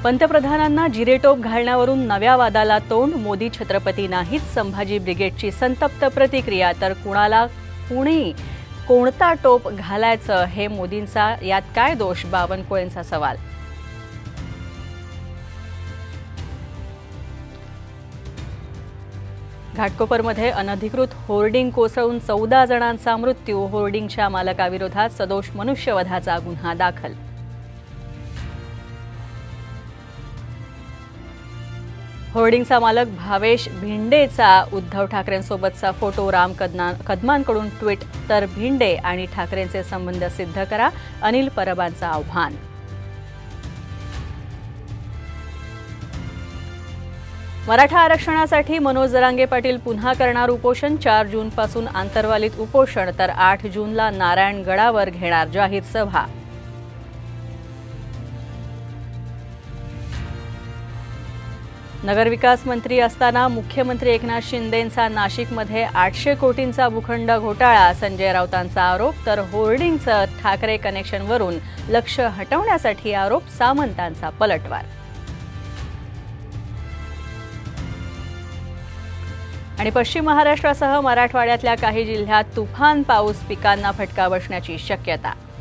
पंतप्रधानांना जिरेटोप घालण्यावरून नव्या वादाला तोंड. मोदी छत्रपती नाहीत, संभाजी ब्रिगेडची संतप्त प्रतिक्रिया. तर कुणी कोणता टोप घालायचं हे मोदींचा यात काय दोष, बावनकुळेंचा सवाल. घाटकोपरमध्ये अनधिकृत होर्डिंग कोसळून 14 जणांचा मृत्यू. होर्डिंगच्या मालकाविरोधात सदोष मनुष्यवधाचा गुन्हा दाखल. होर्डिंगचा मालक भावेश भिंडेचा उद्धव ठाकरेंसोबतचा फोटो राम कदमांकडून ट्विट. तर भिंडे आणि ठाकरेंचे संबंध सिद्ध करा, अनिल परबांचं आव्हान. मराठा आरक्षणासाठी मनोज जरांगे पाटील पुन्हा करणार उपोषण. 4 जूनपासून आंतरवालीत उपोषण, तर 8 जूनला नारायणगडावर घेणार जाहीर सभा. नगरविकास मंत्री असताना मुख्यमंत्री एकनाथ शिंदेंचा नाशिकमध्ये 800 कोटींचा भूखंड घोटाळा, संजय राऊतांचा आरोप. तर होर्डिंगचं ठाकरे कनेक्शनवरून लक्ष हटवण्यासाठी आरोप, सामंतांचा पलटवार. आणि पश्चिम महाराष्ट्रासह मराठवाड्यातल्या काही जिल्ह्यात तुफान पाऊस, पिकांना फटका बसण्याची शक्यता.